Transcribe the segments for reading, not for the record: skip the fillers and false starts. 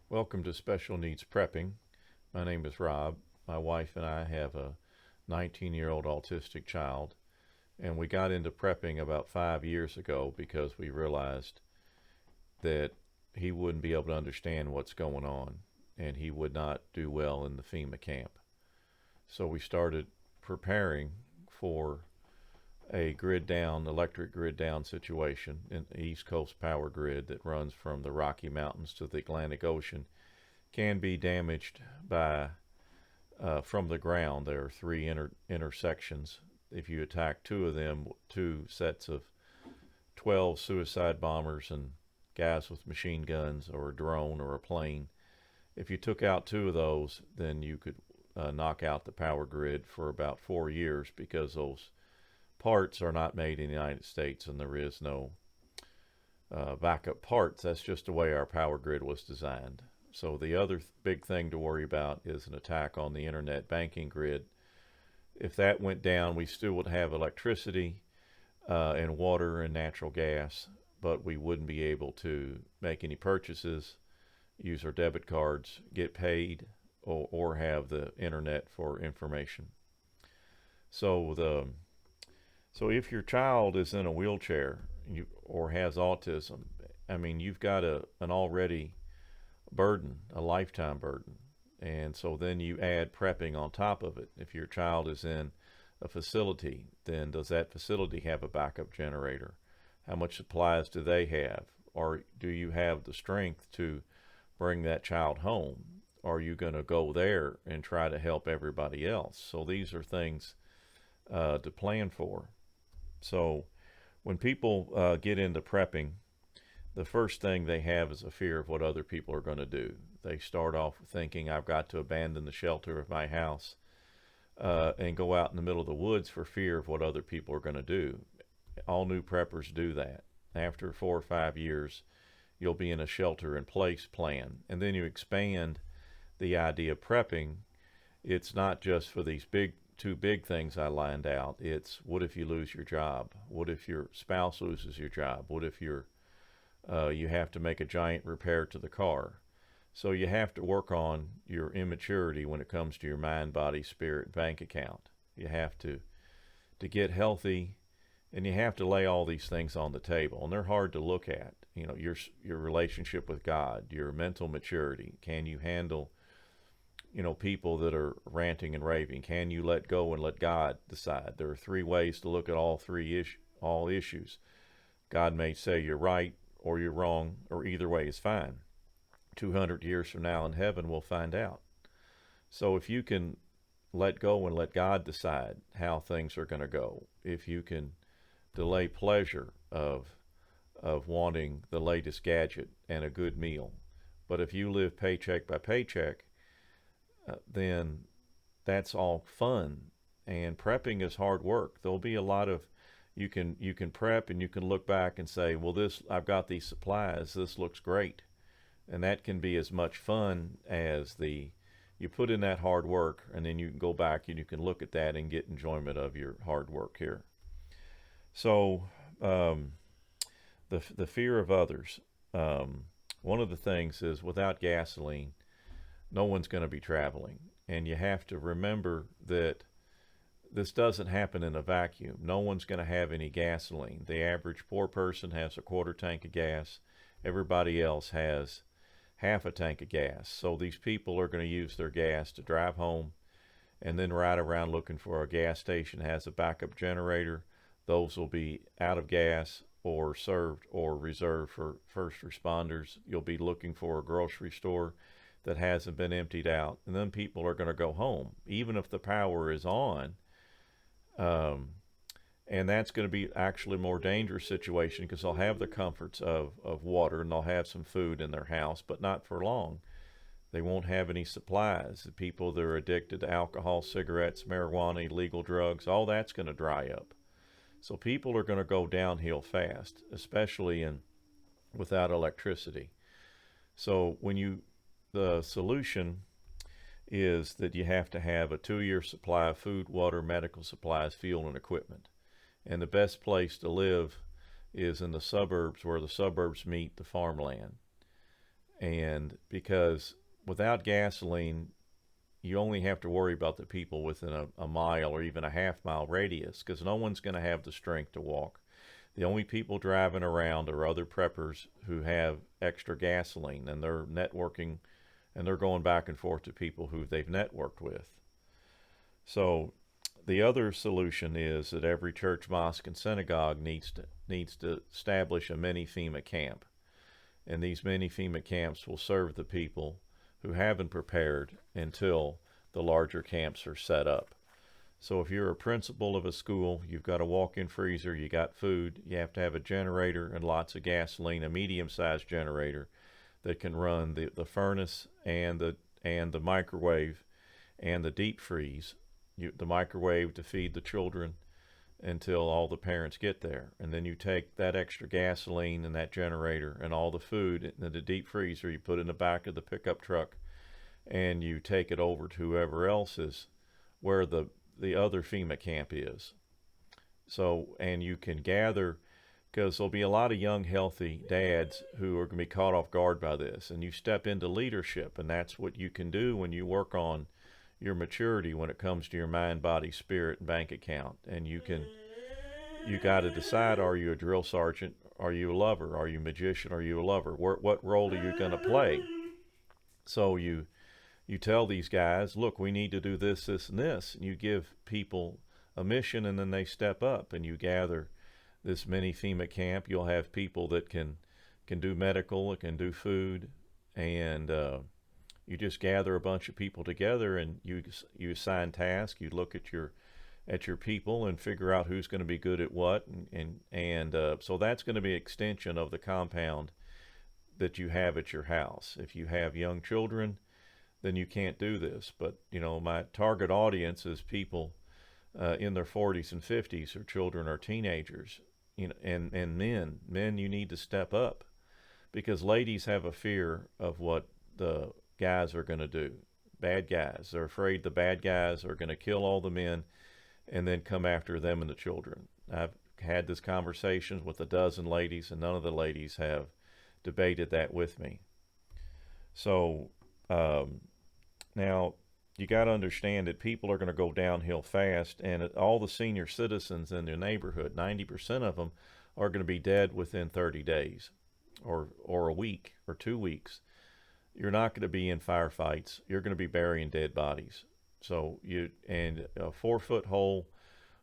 Welcome to Special Needs Prepping. My name is Rob. My wife and I have a 19-year-old autistic child, and we got into prepping about 5 years ago because we realized that he wouldn't be able to understand what's going on and he would not do well in the FEMA camp. So we started preparing for a grid down, electric grid down situation in the East Coast power grid that runs from the Rocky Mountains to the Atlantic Ocean can be damaged by from the ground. There are three intersections. If you attack two of them, two sets of 12 suicide bombers and guys with machine guns or a drone or a plane, if you took out two of those, then you could knock out the power grid for about 4 years because those parts are not made in the United States and there is no backup parts. That's just the way our power grid was designed. So the other big thing to worry about is an attack on the internet banking grid. If that went down, we still would have electricity and water and natural gas, but we wouldn't be able to make any purchases, use our debit cards, get paid, or have the internet for information. So so if your child is in a wheelchair or has autism, I mean, you've got an already burden, a lifetime burden. And so then you add prepping on top of it. If your child is in a facility, then does that facility have a backup generator? How much supplies do they have? Or do you have the strength to bring that child home? Are you going to go there and try to help everybody else? So these are things to plan for. So when people get into prepping, the first thing they have is a fear of what other people are going to do. They start off thinking, I've got to abandon the shelter of my house and go out in the middle of the woods for fear of what other people are going to do. All new preppers do that. After 4 or 5 years, you'll be in a shelter in place plan. And then you expand the idea of prepping. It's not just for these two big things I lined out. It's what if you lose your job? What if your spouse loses your job? What if you have to make a giant repair to the car? So you have to work on your immaturity when it comes to your mind, body, spirit, bank account. You have to get healthy, and you have to lay all these things on the table, and they're hard to look at. You know, your relationship with God, your mental maturity. Can you handle, people that are ranting and raving? Can you let go and let God decide? There are three ways to look at all issues. God may say you're right or you're wrong, or either way is fine. 200 years from now in heaven, we'll find out. So if you can let go and let God decide how things are going to go, if you can delay pleasure of wanting the latest gadget and a good meal, but if you live paycheck by paycheck, then that's all fun. And prepping is hard work. There'll be a lot of you can prep and you can look back and say, well, this I've got these supplies. This looks great, and that can be as much fun as you put in that hard work, and then you can go back and you can look at that and get enjoyment of your hard work here. So the fear of others. One of the things is without gasoline, no one's going to be traveling, and you have to remember that this doesn't happen in a vacuum. No one's going to have any gasoline. The average poor person has a quarter tank of gas. Everybody else has half a tank of gas. So these people are going to use their gas to drive home and then ride around looking for a gas station that has a backup generator. Those will be out of gas or served or reserved for first responders. You'll be looking for a grocery store that hasn't been emptied out. And then people are going to go home, even if the power is on. And that's going to be actually a more dangerous situation because they'll have the comforts of water and they'll have some food in their house, but not for long. They won't have any supplies. The people that are addicted to alcohol, cigarettes, marijuana, illegal drugs, all that's going to dry up. So people are going to go downhill fast, especially without electricity. So the solution is that you have to have a 2-year supply of food, water, medical supplies, fuel, and equipment. And the best place to live is in the suburbs where the suburbs meet the farmland. And because without gasoline, you only have to worry about the people within a mile or even a half-mile radius, because no one's going to have the strength to walk. The only people driving around are other preppers who have extra gasoline, and they're networking, and they're going back and forth to people who they've networked with. So the other solution is that every church, mosque, and synagogue needs to establish a mini FEMA camp, and these mini FEMA camps will serve the people who haven't prepared until the larger camps are set up. So if you're a principal of a school, you've got a walk-in freezer, you got food, you have to have a generator and lots of gasoline, a medium-sized generator that can run the furnace and the microwave and the deep freeze. The microwave to feed the children until all the parents get there. And then you take that extra gasoline and that generator and all the food in the deep freezer, you put in the back of the pickup truck, and you take it over to whoever else is where the other FEMA camp is. So, and you can gather, because there'll be a lot of young, healthy dads who are going to be caught off guard by this. And you step into leadership, and that's what you can do when you work on your maturity when it comes to your mind, body, spirit, and bank account. And you got to decide, are you a drill sergeant? Are you a lover? Are you a magician? Are you a lover? What role are you going to play? So you tell these guys, look, we need to do this, this, and this. And you give people a mission, and then they step up, and you gather this mini FEMA camp. You'll have people that can do medical, that can do food, and you just gather a bunch of people together, and you assign tasks. You look at your people and figure out who's going to be good at what, and so that's going to be an extension of the compound that you have at your house. If you have young children, then you can't do this. But my target audience is people in their 40s and 50s, or children or teenagers, and men. You need to step up, because ladies have a fear of what the guys are going to do. Bad guys. They're afraid the bad guys are going to kill all the men and then come after them and the children. I've had this conversation with a dozen ladies, and none of the ladies have debated that with me. So now you got to understand that people are going to go downhill fast, and all the senior citizens in their neighborhood, 90% of them, are going to be dead within 30 days or a week or 2 weeks. You're not going to be in firefights. You're going to be burying dead bodies. So and a 4-foot hole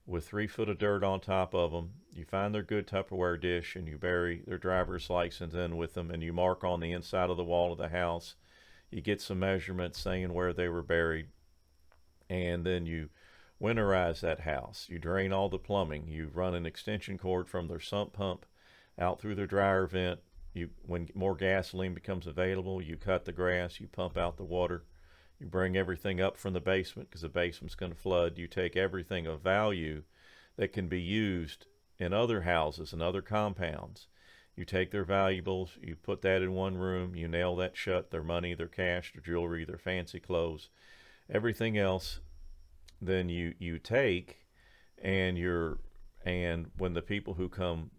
with 3 foot of dirt on top of them. You find their good Tupperware dish, and you bury their driver's license in with them, and you mark on the inside of the wall of the house. You get some measurements saying where they were buried, and then you winterize that house. You drain all the plumbing. You run an extension cord from their sump pump out through their dryer vent. When more gasoline becomes available, you cut the grass, you pump out the water, you bring everything up from the basement, because the basement's going to flood. You take everything of value that can be used in other houses and other compounds. You take their valuables, you put that in one room, you nail that shut, their money, their cash, their jewelry, their fancy clothes, everything else. Then you take, and when the people who come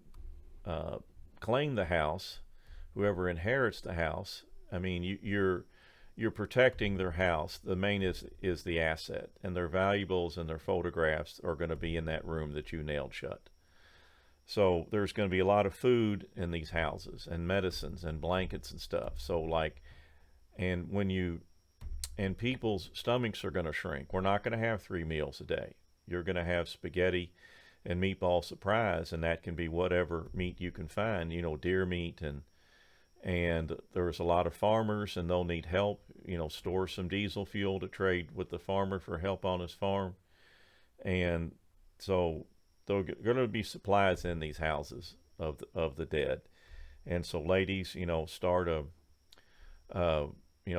claim the house, whoever inherits the house, I mean, you're protecting their house. The main is the asset, and their valuables and their photographs are going to be in that room that you nailed shut. So there's going to be a lot of food in these houses, and medicines and blankets and stuff. So and people's stomachs are going to shrink. We're not going to have 3 meals a day. You're going to have spaghetti and meatball surprise, and that can be whatever meat you can find, deer meat, and there's a lot of farmers, and they'll need help, store some diesel fuel to trade with the farmer for help on his farm. And so there are going to be supplies in these houses of the dead. And so ladies, start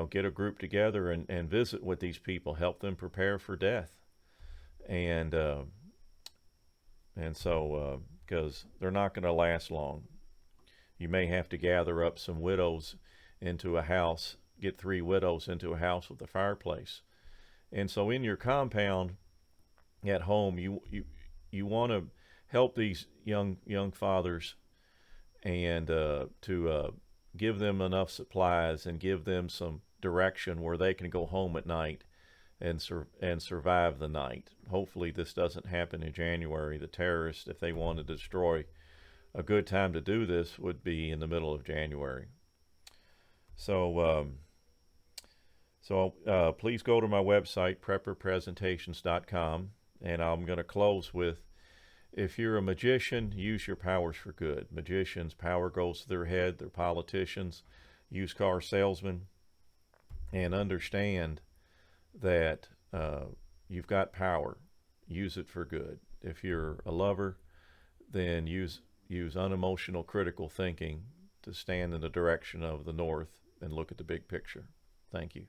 get a group together and visit with these people, help them prepare for death. And so because they're not going to last long. You may have to gather up some widows into a house, get 3 widows into a house with a fireplace. And so in your compound at home, you want to help these young fathers and to give them enough supplies and give them some direction where they can go home at night and survive the night. Hopefully, this doesn't happen in January. The terrorists, if they want to destroy, a good time to do this would be in the middle of January. So, please go to my website, prepperpresentations.com, and I'm going to close with, if you're a magician, use your powers for good. Magicians, power goes to their head. They're politicians, used car salesmen, and understand that you've got power. Use it for good. If you're a lover, then use unemotional critical thinking to stand in the direction of the north and look at the big picture. Thank you.